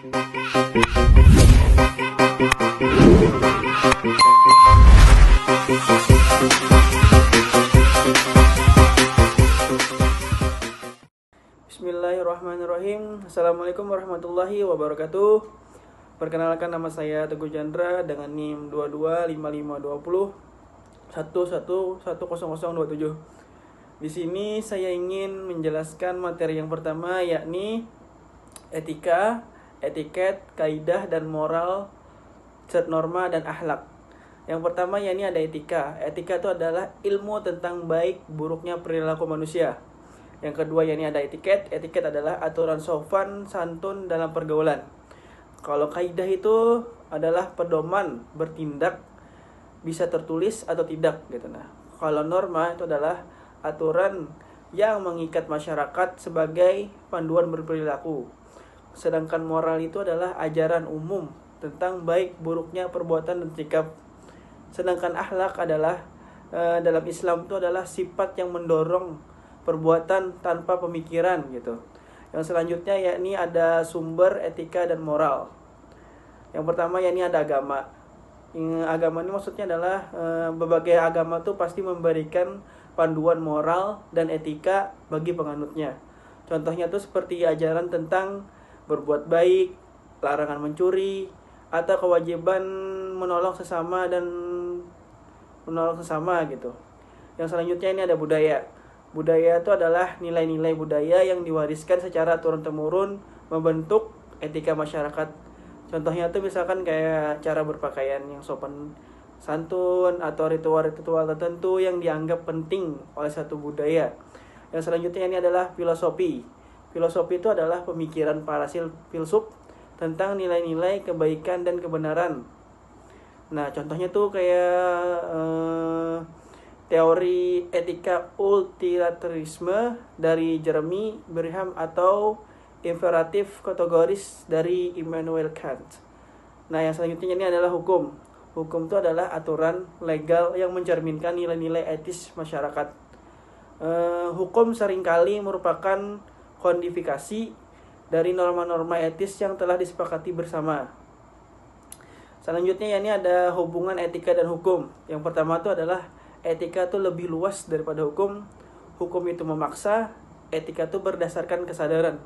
Bismillahirrahmanirrahim. Assalamualaikum warahmatullahi wabarakatuh. Perkenalkan, nama saya Teguh Chandra dengan NIM 225520 11100027. Di sini saya ingin menjelaskan materi yang pertama, yakni etika, etiket, kaidah dan moral, norma dan akhlak. Yang pertama yakni ada etika. Etika itu adalah ilmu tentang baik buruknya perilaku manusia. Yang kedua yakni ada etiket. Etiket adalah aturan sopan santun dalam pergaulan. Kalau kaidah itu adalah pedoman bertindak, bisa tertulis atau tidak gitu. Nah, kalau norma itu adalah aturan yang mengikat masyarakat sebagai panduan berperilaku. Sedangkan moral itu adalah ajaran umum tentang baik buruknya perbuatan dan sikap. Sedangkan akhlak adalah dalam Islam itu adalah sifat yang mendorong perbuatan tanpa pemikiran gitu. Yang selanjutnya yakni ada sumber etika dan moral. Yang pertama yakni ada agama. Agama ini maksudnya adalah berbagai agama tuh pasti memberikan panduan moral dan etika bagi penganutnya. Contohnya tuh seperti ajaran tentang berbuat baik, larangan mencuri, atau kewajiban menolong sesama gitu. Yang selanjutnya ini ada budaya. Budaya itu adalah nilai-nilai budaya yang diwariskan secara turun-temurun membentuk etika masyarakat. Contohnya tuh misalkan kayak cara berpakaian yang sopan santun atau ritual-ritual tertentu yang dianggap penting oleh satu budaya. Yang selanjutnya ini adalah filosofi. Filosofi itu adalah pemikiran para filsuf tentang nilai-nilai kebaikan dan kebenaran. Nah, contohnya tuh kayak teori etika utilitarisme dari Jeremy Bentham atau imperatif kategoris dari Immanuel Kant. Nah, yang selanjutnya ini adalah hukum. Hukum itu adalah aturan legal yang mencerminkan nilai-nilai etis masyarakat. Hukum seringkali merupakan kodifikasi dari norma-norma etis yang telah disepakati bersama. Selanjutnya ini ada hubungan etika dan hukum. Yang pertama itu adalah etika itu lebih luas daripada hukum. Hukum itu memaksa, etika itu berdasarkan kesadaran.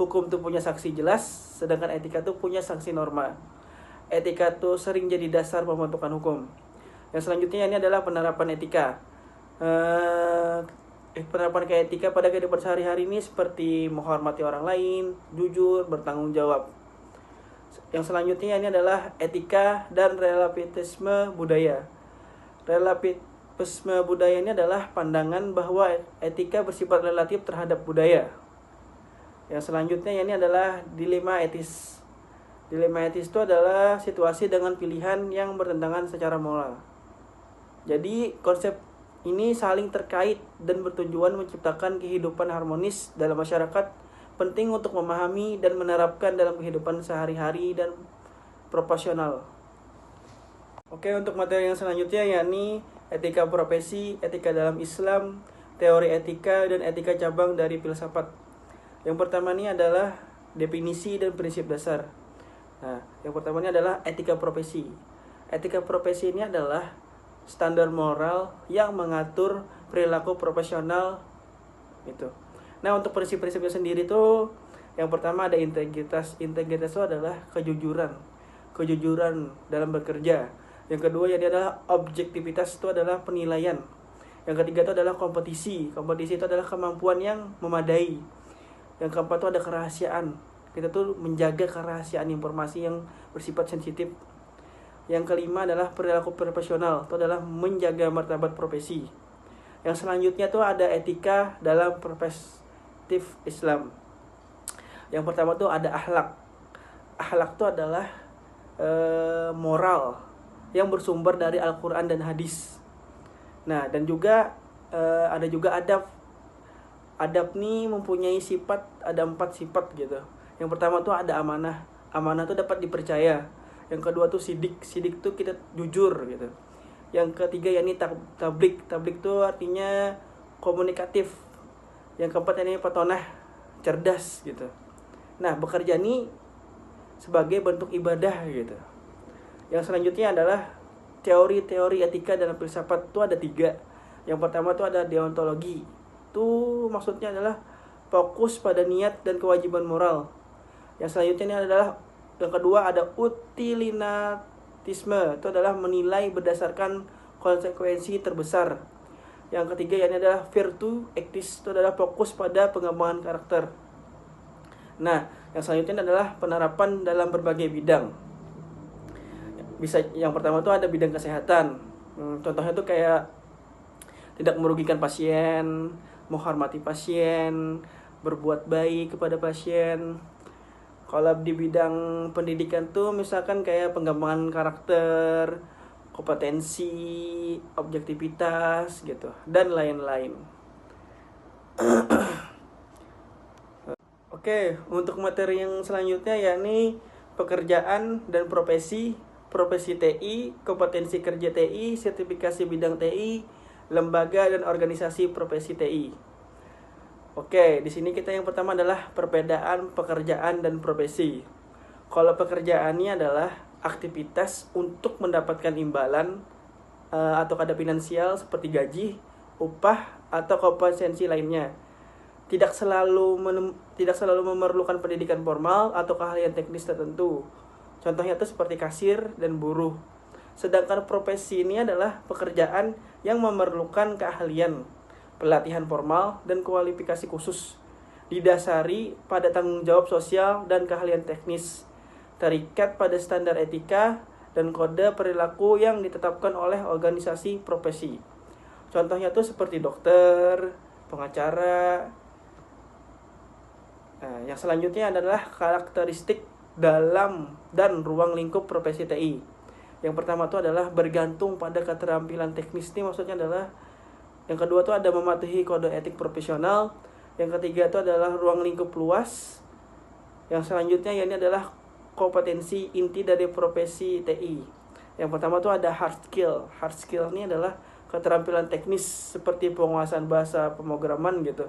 Hukum itu punya saksi jelas, sedangkan etika itu punya sanksi norma. Etika itu sering jadi dasar pembentukan hukum. Yang selanjutnya ini adalah penerapan etika. Penerapan etika pada kehidupan sehari-hari ini seperti menghormati orang lain, jujur, bertanggung jawab. Yang selanjutnya ini adalah etika dan relativisme budaya. Relativisme budaya ini adalah pandangan bahwa etika bersifat relatif terhadap budaya. Yang selanjutnya ini adalah dilema etis. Dilema etis itu adalah situasi dengan pilihan yang bertentangan secara moral. Jadi konsep ini saling terkait dan bertujuan menciptakan kehidupan harmonis dalam masyarakat, penting untuk memahami dan menerapkan dalam kehidupan sehari-hari dan proporsional. Oke, untuk materi yang selanjutnya yakni etika profesi, etika dalam Islam, teori etika dan etika cabang dari filsafat. Yang pertama ini adalah definisi dan prinsip dasar. Nah, yang pertama ini adalah etika profesi. Etika profesi ini adalah standar moral yang mengatur perilaku profesional itu. Nah, untuk prinsip-prinsipnya sendiri itu yang pertama ada integritas. Integritas itu adalah kejujuran. Kejujuran dalam bekerja. Yang kedua yaitu adalah objektivitas, itu adalah penilaian. Yang ketiga itu adalah kompetisi. Kompetisi itu adalah kemampuan yang memadai. Yang keempat itu ada kerahasiaan. Kita tuh menjaga kerahasiaan informasi yang bersifat sensitif. Yang kelima adalah perilaku profesional, itu adalah menjaga martabat profesi. Yang selanjutnya tuh ada etika dalam perspektif Islam. Yang pertama tuh ada akhlak. Akhlak itu adalah moral yang bersumber dari Al-Quran dan hadis. Nah, dan juga ada juga adab. Adab nih mempunyai sifat, ada 4 sifat gitu. Yang pertama tuh ada amanah. Amanah tuh dapat dipercaya. Yang kedua tuh sidik. Sidik tuh kita jujur gitu. Yang ketiga yakni tablik. Tablik tuh artinya komunikatif. Yang keempat ini petonah, cerdas gitu. Nah, bekerja ini sebagai bentuk ibadah gitu. Yang selanjutnya adalah teori-teori etika dalam filsafat itu ada 3. Yang pertama itu ada deontologi. Itu maksudnya adalah fokus pada niat dan kewajiban moral. Yang selanjutnya ini adalah yang kedua ada utilitarisme. Itu adalah menilai berdasarkan konsekuensi terbesar. Yang ketiga ini adalah virtue ethics. Itu adalah fokus pada pengembangan karakter. Nah, yang selanjutnya adalah penerapan dalam berbagai bidang. Yang pertama itu ada bidang kesehatan. Contohnya tuh kayak tidak merugikan pasien, menghormati pasien, berbuat baik kepada pasien. Kalau di bidang pendidikan tuh misalkan kayak pengembangan karakter, kompetensi, objektivitas gitu, dan lain-lain. Oke, untuk materi yang selanjutnya yakni pekerjaan dan profesi TI, kompetensi kerja TI, sertifikasi bidang TI, lembaga dan organisasi profesi TI. Oke, di sini kita yang pertama adalah perbedaan pekerjaan dan profesi. Kalau pekerjaannya adalah aktivitas untuk mendapatkan imbalan atau kada finansial seperti gaji, upah atau kompetensi lainnya. Tidak selalu memerlukan pendidikan formal atau keahlian teknis tertentu. Contohnya itu seperti kasir dan buruh. Sedangkan profesi ini adalah pekerjaan yang memerlukan keahlian, pelatihan formal, dan kualifikasi khusus. Didasari pada tanggung jawab sosial dan keahlian teknis. Terikat pada standar etika dan kode perilaku yang ditetapkan oleh organisasi profesi. Contohnya itu seperti dokter, pengacara. Nah, yang selanjutnya adalah karakteristik dalam dan ruang lingkup profesi TI. Yang pertama itu adalah bergantung pada keterampilan teknis. Ini maksudnya adalah yang kedua itu ada mematuhi kode etik profesional. Yang ketiga itu adalah ruang lingkup luas. Yang selanjutnya ini adalah kompetensi inti dari profesi TI. Yang pertama itu ada hard skill. Hard skill ini adalah keterampilan teknis seperti penguasaan bahasa pemrograman gitu.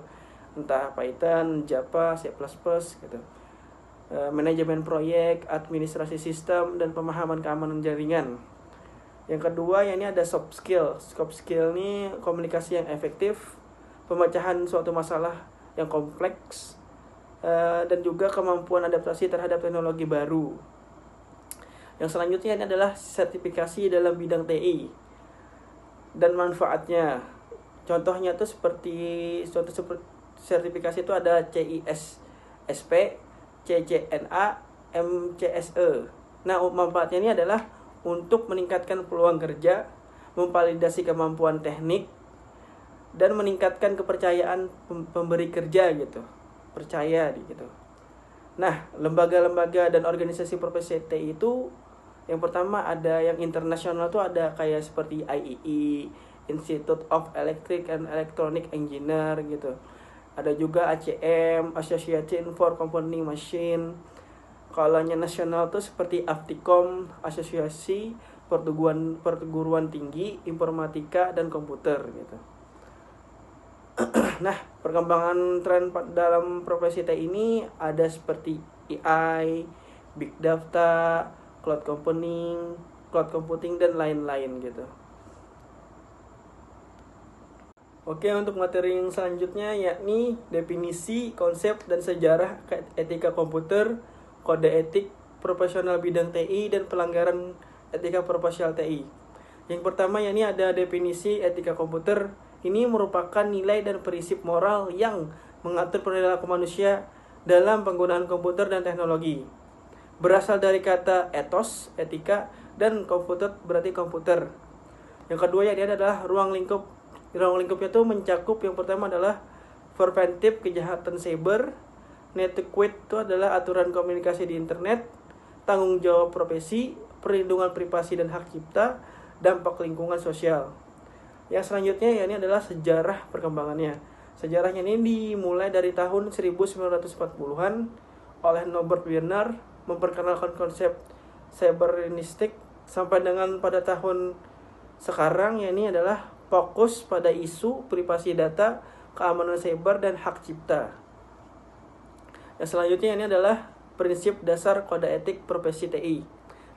Entah Python, Java, C++ gitu. Manajemen proyek, administrasi sistem, dan pemahaman keamanan jaringan. Yang kedua, ini ada soft skill. Soft skill ini komunikasi yang efektif, pemecahan suatu masalah yang kompleks, dan juga kemampuan adaptasi terhadap teknologi baru. Yang selanjutnya ini adalah sertifikasi dalam bidang TI dan manfaatnya. Contohnya itu seperti sertifikasi itu ada CISSP, CCNA, MCSE. Nah, manfaatnya ini adalah untuk meningkatkan peluang kerja, memvalidasi kemampuan teknik, dan meningkatkan kepercayaan pemberi kerja gitu. Percaya gitu. Nah, lembaga-lembaga dan organisasi profesi TI itu yang pertama ada yang internasional tuh ada kayak seperti IEE, Institute of Electric and Electronic Engineer gitu. Ada juga ACM, Association for Compounding Machine. Kalau yang nasional tuh seperti Apticom, Asosiasi Perguruan Tinggi Informatika dan Komputer gitu. Nah, perkembangan tren dalam profesi TI ini ada seperti AI, Big Data, Cloud Computing dan lain-lain gitu. Oke, untuk materi yang selanjutnya yakni definisi, konsep, dan sejarah etika komputer, kode etik profesional bidang TI, dan pelanggaran etika profesional TI. Yang pertama yakni ada definisi etika komputer. Ini merupakan nilai dan prinsip moral yang mengatur perilaku manusia dalam penggunaan komputer dan teknologi. Berasal dari kata ethos, etika, dan komputer berarti komputer. Yang kedua yakni adalah ruang lingkup. Ruang lingkupnya itu mencakup yang pertama adalah preventif kejahatan cyber, netiquette itu adalah aturan komunikasi di internet, tanggung jawab profesi, perlindungan privasi dan hak cipta, dampak lingkungan sosial. Yang selanjutnya ya ini adalah sejarah perkembangannya. Sejarahnya ini dimulai dari tahun 1940-an oleh Norbert Wiener memperkenalkan konsep cybernetik sampai dengan pada tahun sekarang ya ini adalah fokus pada isu privasi data, keamanan cyber, dan hak cipta. Yang selanjutnya ini adalah prinsip dasar kode etik profesi TI.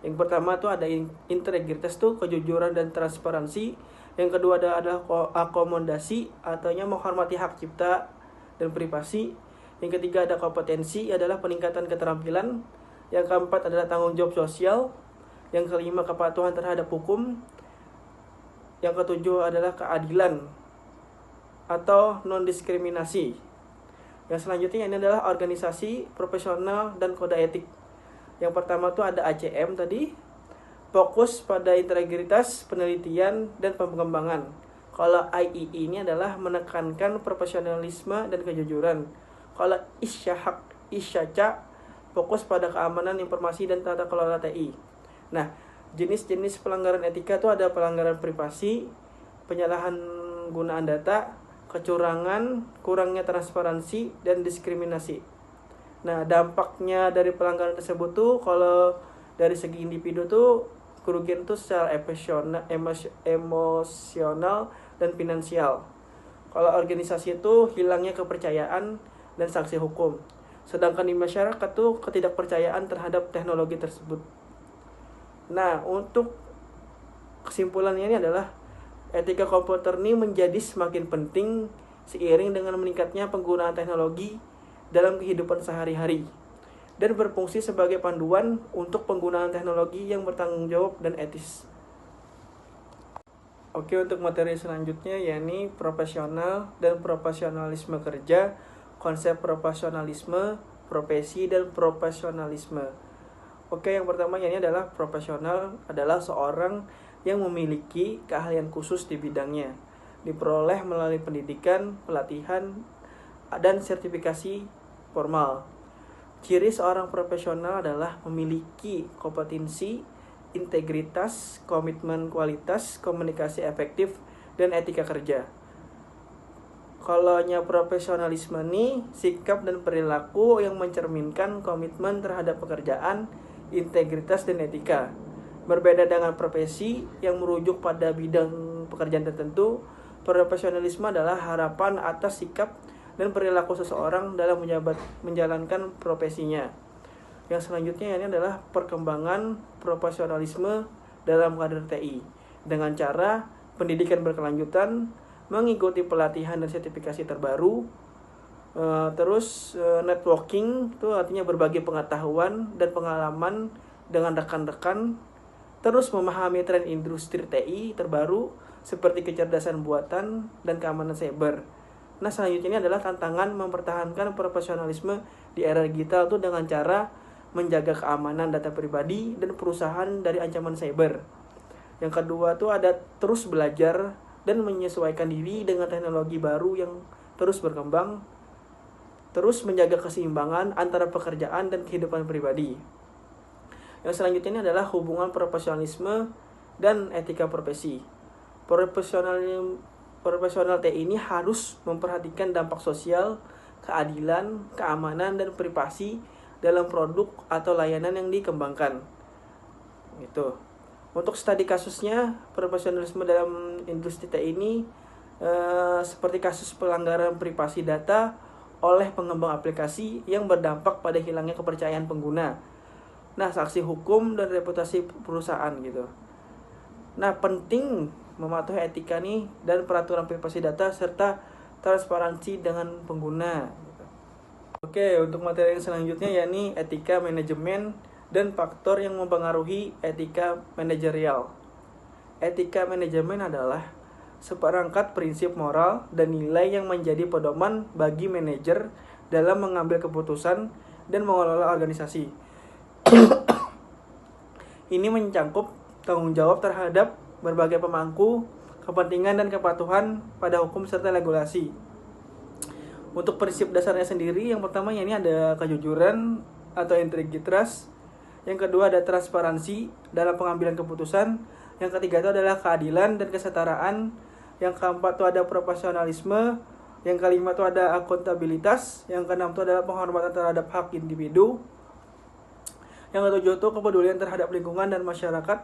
Yang pertama tuh ada integritas tuh, kejujuran dan transparansi. Yang kedua adalah akomodasi, artinya menghormati hak cipta dan privasi. Yang ketiga ada kompetensi, adalah peningkatan keterampilan. Yang keempat adalah tanggung jawab sosial. Yang kelima kepatuhan terhadap hukum. Yang ketujuh adalah keadilan atau non-diskriminasi. Yang selanjutnya ini adalah organisasi, profesional, dan kode etik. Yang pertama tuh ada ACM tadi, fokus pada integritas, penelitian, dan pengembangan. Kalau III ini adalah menekankan profesionalisme dan kejujuran. Kalau ISYACA fokus pada keamanan informasi dan tata kelola TI. Nah, jenis-jenis pelanggaran etika itu ada pelanggaran privasi, penyalahan gunaan data, kecurangan, kurangnya transparansi, dan diskriminasi. Nah, dampaknya dari pelanggaran tersebut tuh kalau dari segi individu tuh kerugian tuh secara emosional dan finansial. Kalau organisasi itu hilangnya kepercayaan dan sanksi hukum. Sedangkan di masyarakat tuh ketidakpercayaan terhadap teknologi tersebut. Nah, untuk kesimpulannya ini adalah etika komputer ini menjadi semakin penting seiring dengan meningkatnya penggunaan teknologi dalam kehidupan sehari-hari dan berfungsi sebagai panduan untuk penggunaan teknologi yang bertanggung jawab dan etis. Oke, untuk materi selanjutnya yakni profesional dan profesionalisme kerja, konsep profesionalisme, profesi, dan profesionalisme. Oke, yang pertama ini adalah profesional adalah seorang yang memiliki keahlian khusus di bidangnya, diperoleh melalui pendidikan, pelatihan, dan sertifikasi formal. Ciri seorang profesional adalah memiliki kompetensi, integritas, komitmen kualitas, komunikasi efektif, dan etika kerja. Kalau profesionalisme ini sikap dan perilaku yang mencerminkan komitmen terhadap pekerjaan, integritas, dan etika. Berbeda dengan profesi yang merujuk pada bidang pekerjaan tertentu, profesionalisme adalah harapan atas sikap dan perilaku seseorang dalam menjalankan profesinya. Yang selanjutnya ini adalah perkembangan profesionalisme dalam kader TI dengan cara pendidikan berkelanjutan, mengikuti pelatihan dan sertifikasi terbaru, networking itu artinya berbagi pengetahuan dan pengalaman dengan rekan-rekan, terus memahami tren industri TI terbaru seperti kecerdasan buatan dan keamanan cyber. Nah, selanjutnya ini adalah tantangan mempertahankan profesionalisme di era digital itu dengan cara menjaga keamanan data pribadi dan perusahaan dari ancaman cyber. Yang kedua tuh ada terus belajar dan menyesuaikan diri dengan teknologi baru yang terus berkembang, terus menjaga keseimbangan antara pekerjaan dan kehidupan pribadi. Yang selanjutnya ini adalah hubungan profesionalisme dan etika profesi. Profesional TI ini harus memperhatikan dampak sosial, keadilan, keamanan, dan privasi dalam produk atau layanan yang dikembangkan. Gitu. Untuk studi kasusnya, profesionalisme dalam industri TI ini seperti kasus pelanggaran privasi data oleh pengembang aplikasi yang berdampak pada hilangnya kepercayaan pengguna. Nah, sanksi hukum dan reputasi perusahaan gitu. Nah, penting mematuhi etika nih dan peraturan privasi data serta transparansi dengan pengguna. Oke, untuk materi yang selanjutnya yakni etika manajemen dan faktor yang mempengaruhi etika manajerial. Etika manajemen adalah seperangkat prinsip moral dan nilai yang menjadi pedoman bagi manajer dalam mengambil keputusan dan mengelola organisasi. Ini mencangkup tanggung jawab terhadap berbagai pemangku kepentingan dan kepatuhan pada hukum serta regulasi. Untuk prinsip dasarnya sendiri, yang pertama ini ada kejujuran atau integritas. Yang kedua ada transparansi dalam pengambilan keputusan. Yang ketiga itu adalah keadilan dan kesetaraan. Yang keempat itu ada profesionalisme. Yang kelima itu ada akuntabilitas. Yang keenam itu adalah penghormatan terhadap hak individu. Yang ketujuh itu kepedulian terhadap lingkungan dan masyarakat.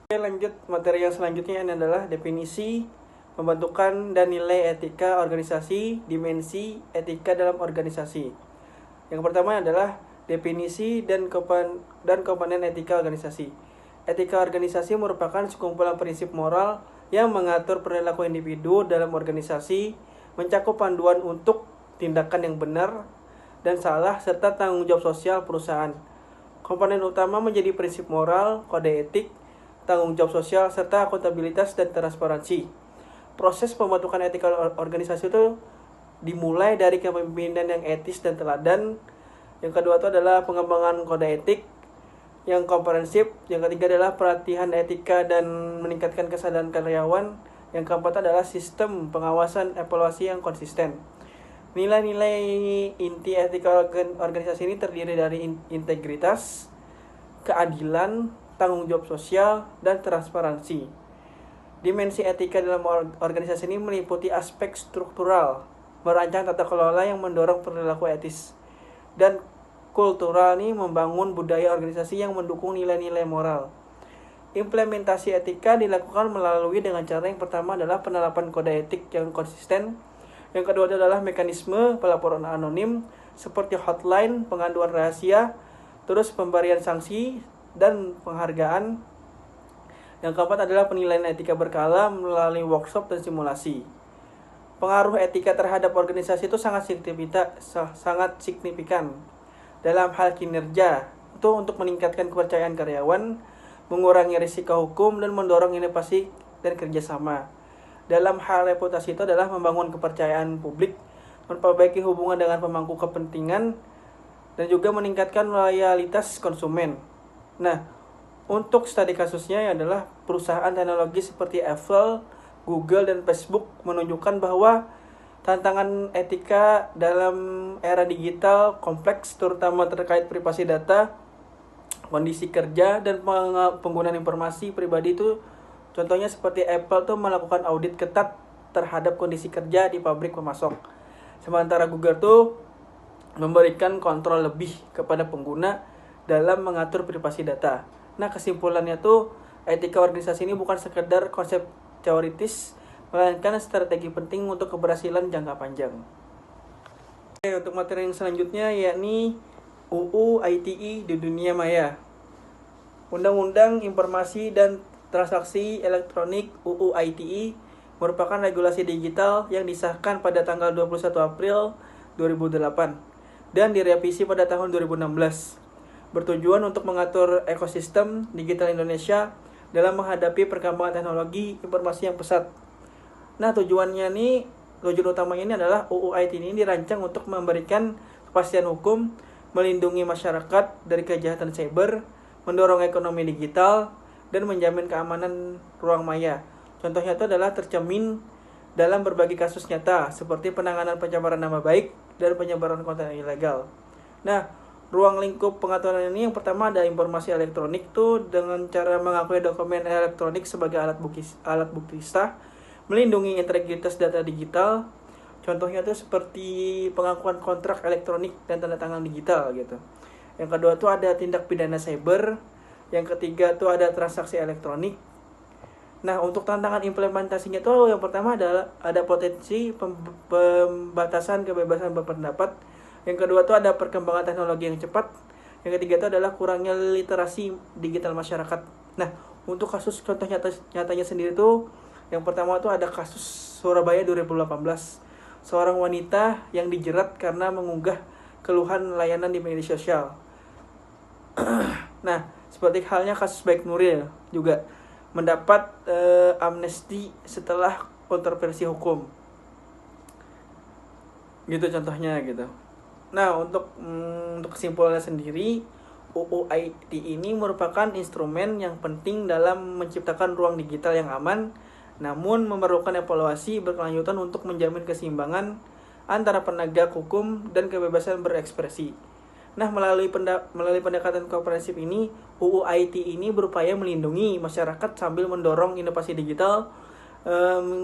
Oke, lanjut materi yang selanjutnya ini adalah definisi, pembentukan dan nilai etika organisasi, dimensi etika dalam organisasi. Yang pertama adalah definisi dan komponen etika organisasi. Etika organisasi merupakan sekumpulan prinsip moral yang mengatur perilaku individu dalam organisasi, mencakup panduan untuk tindakan yang benar dan salah, serta tanggung jawab sosial perusahaan. Komponen utama menjadi prinsip moral, kode etik, tanggung jawab sosial, serta akuntabilitas dan transparansi. Proses pembentukan etika organisasi itu dimulai dari kepemimpinan yang etis dan teladan. Yang kedua itu adalah pengembangan kode etik yang komprehensif. Yang ketiga adalah pelatihan etika dan meningkatkan kesadaran karyawan. Yang keempat adalah sistem pengawasan evaluasi yang konsisten. Nilai-nilai inti etika organisasi ini terdiri dari integritas, keadilan, tanggung jawab sosial, dan transparansi. Dimensi etika dalam organisasi ini meliputi aspek struktural, merancang tata kelola yang mendorong perilaku etis, dan kultural ini membangun budaya organisasi yang mendukung nilai-nilai moral. Implementasi etika dilakukan melalui dengan cara yang pertama adalah penerapan kode etik yang konsisten. Yang kedua adalah mekanisme pelaporan anonim seperti hotline, pengaduan rahasia, terus pemberian sanksi dan penghargaan. Yang keempat adalah penilaian etika berkala melalui workshop dan simulasi. Pengaruh etika terhadap organisasi itu sangat signifikan dalam hal kinerja itu untuk meningkatkan kepercayaan karyawan, mengurangi risiko hukum, dan mendorong inovasi dan kerjasama. Dalam hal reputasi itu adalah membangun kepercayaan publik, memperbaiki hubungan dengan pemangku kepentingan, dan juga meningkatkan loyalitas konsumen. Nah, untuk studi kasusnya adalah perusahaan teknologi seperti Apple, Google, dan Facebook menunjukkan bahwa tantangan etika dalam era digital kompleks, terutama terkait privasi data, kondisi kerja, dan penggunaan informasi pribadi itu. Contohnya seperti Apple tuh melakukan audit ketat terhadap kondisi kerja di pabrik pemasok. Sementara Google tuh memberikan kontrol lebih kepada pengguna dalam mengatur privasi data. Nah, kesimpulannya tuh etika organisasi ini bukan sekedar konsep teoritis, melainkan strategi penting untuk keberhasilan jangka panjang. Oke, untuk materi yang selanjutnya yakni UU ITE di dunia maya. Undang-Undang Informasi dan Transaksi Elektronik UU ITE merupakan regulasi digital yang disahkan pada tanggal 21 April 2008 dan direvisi pada tahun 2016. Bertujuan untuk mengatur ekosistem digital Indonesia dalam menghadapi perkembangan teknologi informasi yang pesat. Nah, tujuan utamanya ini adalah UU ITE ini dirancang untuk memberikan kepastian hukum, melindungi masyarakat dari kejahatan cyber, mendorong ekonomi digital, dan menjamin keamanan ruang maya. Contohnya itu adalah tercermin dalam berbagai kasus nyata seperti penanganan pencemaran nama baik dan penyebaran konten ilegal. Nah, ruang lingkup pengaturan ini yang pertama ada informasi elektronik tuh dengan cara mengakui dokumen elektronik sebagai alat bukti sah, melindungi integritas data digital. Contohnya tuh seperti pengakuan kontrak elektronik dan tanda tangan digital gitu. Yang kedua tuh ada tindak pidana cyber. Yang ketiga tuh ada transaksi elektronik. Nah, untuk tantangan implementasinya tuh yang pertama adalah ada potensi pembatasan kebebasan berpendapat. Yang kedua tuh ada perkembangan teknologi yang cepat. Yang ketiga tuh adalah kurangnya literasi digital masyarakat. Nah, untuk kasus contoh nyatanya sendiri tuh yang pertama tuh ada kasus Surabaya 2018. Seorang wanita yang dijerat karena mengunggah keluhan layanan di media sosial. Nah, seperti halnya kasus Baik Nuril juga mendapat amnesti setelah kontroversi hukum. Gitu contohnya gitu. Nah, untuk kesimpulannya sendiri, UU ITE ini merupakan instrumen yang penting dalam menciptakan ruang digital yang aman, namun memerlukan evaluasi berkelanjutan untuk menjamin keseimbangan antara penegak hukum dan kebebasan berekspresi. Nah, melalui pendekatan komprehensif ini, UU ITE ini berupaya melindungi masyarakat sambil mendorong inovasi digital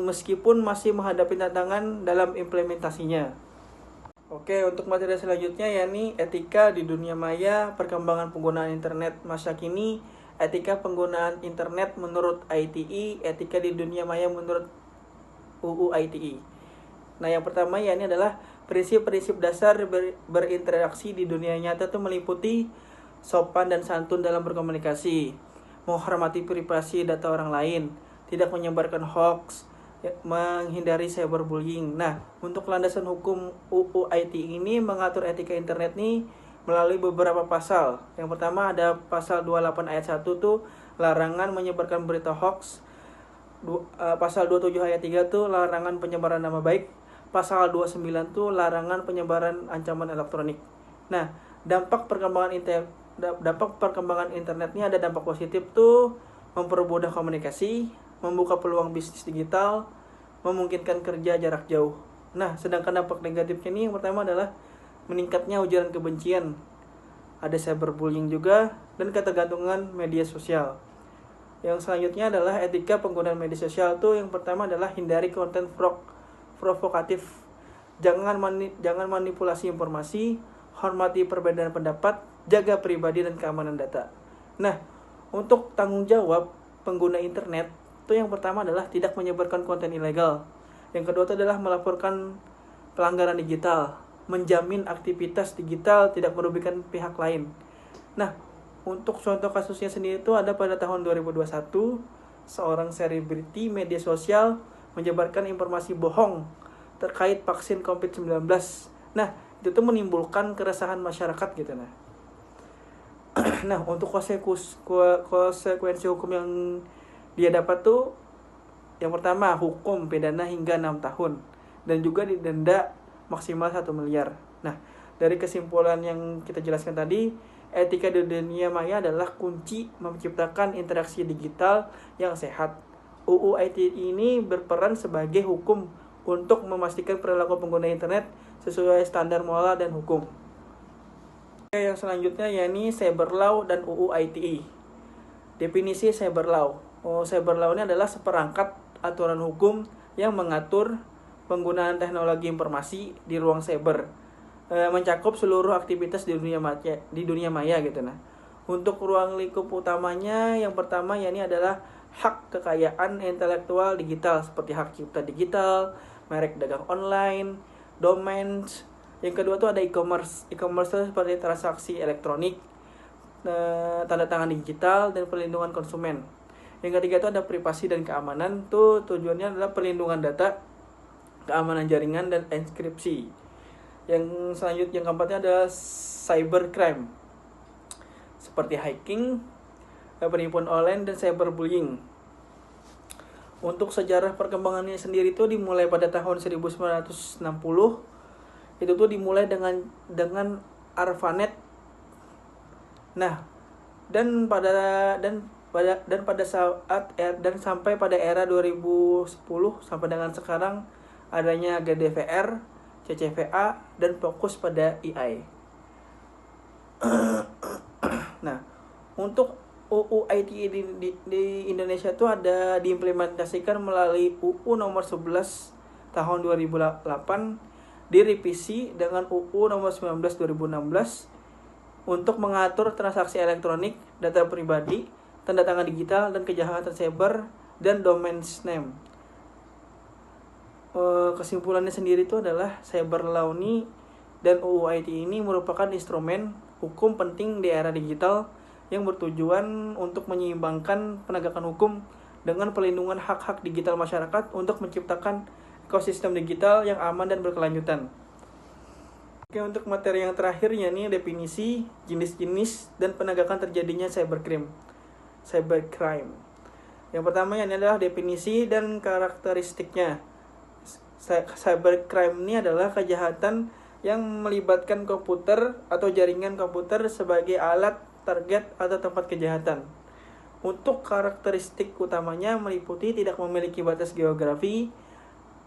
meskipun masih menghadapi tantangan dalam implementasinya. Oke, untuk materi selanjutnya yakni etika di dunia maya, perkembangan penggunaan internet masa kini, etika penggunaan internet menurut ITE, etika di dunia maya menurut UU ITE. Nah, yang pertama yakni adalah Prinsip-prinsip dasar berinteraksi di dunia nyata itu meliputi sopan dan santun dalam berkomunikasi, menghormati privasi data orang lain, tidak menyebarkan hoax, menghindari cyberbullying. Nah, untuk landasan hukum UU IT ini mengatur etika internet nih melalui beberapa pasal. Yang pertama ada pasal 28 ayat 1 tuh larangan menyebarkan berita hoax. Pasal 27 ayat 3 tuh larangan penyebaran nama baik. Pasal 29 tuh larangan penyebaran ancaman elektronik. Nah, dampak perkembangan internet ini ada dampak positif tuh mempermudah komunikasi, membuka peluang bisnis digital, memungkinkan kerja jarak jauh. Nah, sedangkan dampak negatifnya ini yang pertama adalah meningkatnya ujaran kebencian, ada cyberbullying juga, dan ketergantungan media sosial. Yang selanjutnya adalah etika penggunaan media sosial tuh yang pertama adalah hindari konten provokatif, jangan manipulasi informasi, hormati perbedaan pendapat, jaga pribadi dan keamanan data. Nah, untuk tanggung jawab pengguna internet itu yang pertama adalah tidak menyebarkan konten ilegal. Yang kedua itu adalah melaporkan pelanggaran digital, menjamin aktivitas digital tidak merugikan pihak lain. Nah, untuk contoh kasusnya sendiri itu ada pada tahun 2021, seorang selebriti media sosial menyebarkan informasi bohong terkait vaksin COVID-19. Nah, itu tuh menimbulkan keresahan masyarakat gitu nah. Nah, untuk konsekuensi hukum yang dia dapat tuh yang pertama hukum pidana hingga 6 tahun dan juga didenda maksimal 1 miliar. Nah, dari kesimpulan yang kita jelaskan tadi, etika di dunia maya adalah kunci menciptakan interaksi digital yang sehat. UU ITE ini berperan sebagai hukum untuk memastikan perilaku pengguna internet sesuai standar moral dan hukum. Yang selanjutnya yakni cyber law dan UU ITE. Definisi cyber law. Cyber law ini adalah seperangkat aturan hukum yang mengatur penggunaan teknologi informasi di ruang cyber, mencakup seluruh aktivitas di dunia maya gitu nah. Untuk ruang lingkup utamanya yang pertama yakni adalah hak kekayaan intelektual digital seperti hak cipta digital, merek dagang online, domain. Yang kedua tuh ada e-commerce. E-commerce itu seperti transaksi elektronik, tanda tangan digital, dan perlindungan konsumen. Yang ketiga itu ada privasi dan keamanan. Tuh tujuannya adalah perlindungan data, keamanan jaringan, dan enkripsi. Yang selanjutnya yang keempatnya ada cybercrime seperti hacking, penipuan online, dan cyberbullying. Untuk sejarah perkembangannya sendiri itu dimulai pada tahun 1960. Itu tuh dimulai dengan ARPANET. Nah, dan sampai pada era 2010 sampai dengan sekarang adanya GDPR, CCPA, dan fokus pada AI. Nah, untuk UU ITE di Indonesia itu ada diimplementasikan melalui UU nomor 11 tahun 2008, direvisi dengan UU nomor 19 2016 untuk mengatur transaksi elektronik, data pribadi, tanda tangan digital, dan kejahatan cyber, dan domain name. Kesimpulannya sendiri itu adalah cyber law ini dan UU ITE ini merupakan instrumen hukum penting di era digital yang bertujuan untuk menyeimbangkan penegakan hukum dengan pelindungan hak-hak digital masyarakat untuk menciptakan ekosistem digital yang aman dan berkelanjutan. Oke, untuk materi yang terakhirnya nih definisi, jenis-jenis, dan penegakan terjadinya cybercrime. Yang pertama ini adalah definisi dan karakteristiknya. Cybercrime ini adalah kejahatan yang melibatkan komputer atau jaringan komputer sebagai alat, target, atau tempat kejahatan. Untuk karakteristik utamanya meliputi tidak memiliki batas geografi,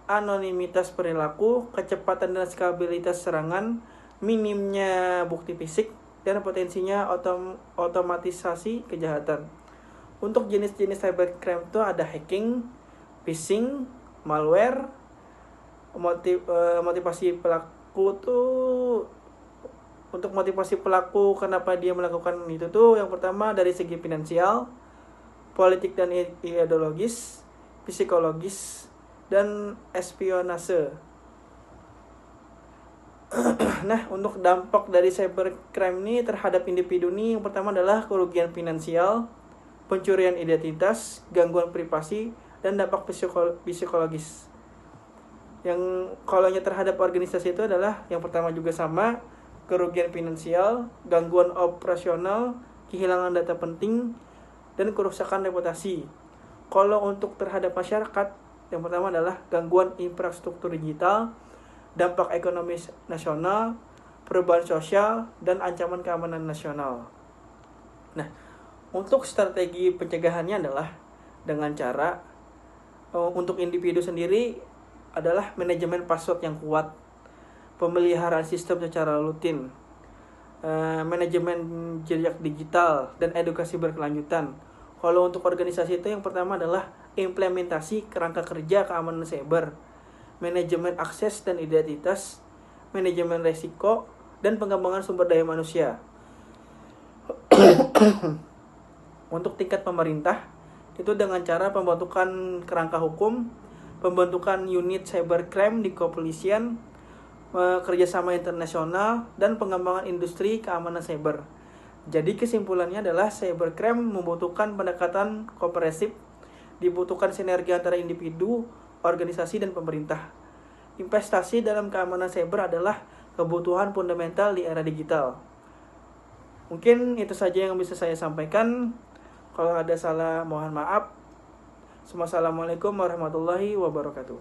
anonimitas perilaku, kecepatan dan skabilitas serangan, minimnya bukti fisik, dan potensinya otomatisasi kejahatan. Untuk jenis-jenis cybercrime itu ada hacking, phishing, malware. Motivasi pelaku tuh, untuk motivasi pelaku kenapa dia melakukan itu tuh yang pertama dari segi finansial, politik dan ideologis, psikologis, dan espionase. Nah, untuk dampak dari cybercrime ini terhadap individu ini yang pertama adalah kerugian finansial, pencurian identitas, gangguan privasi, dan dampak psikologis. Yang kalau terhadap organisasi itu adalah yang pertama juga sama, kerugian finansial, gangguan operasional, kehilangan data penting, dan kerusakan reputasi. Kalau untuk terhadap masyarakat, yang pertama adalah gangguan infrastruktur digital, dampak ekonomi nasional, perubahan sosial, dan ancaman keamanan nasional. Nah, untuk strategi pencegahannya adalah dengan cara untuk individu sendiri adalah manajemen password yang kuat, pemeliharaan sistem secara rutin, manajemen jejak digital, dan edukasi berkelanjutan. Kalau untuk organisasi itu yang pertama adalah implementasi kerangka kerja keamanan cyber, manajemen akses dan identitas, manajemen resiko, dan pengembangan sumber daya manusia. Untuk tingkat pemerintah, itu dengan cara pembentukan kerangka hukum, pembentukan unit cybercrime di kepolisian, kerjasama internasional, dan pengembangan industri keamanan cyber. Jadi kesimpulannya adalah cybercrime membutuhkan pendekatan komprehensif, dibutuhkan sinergi antara individu, organisasi, dan pemerintah. Investasi dalam keamanan cyber adalah kebutuhan fundamental di era digital. Mungkin itu saja yang bisa saya sampaikan. Kalau ada salah mohon maaf. Wassalamualaikum warahmatullahi wabarakatuh.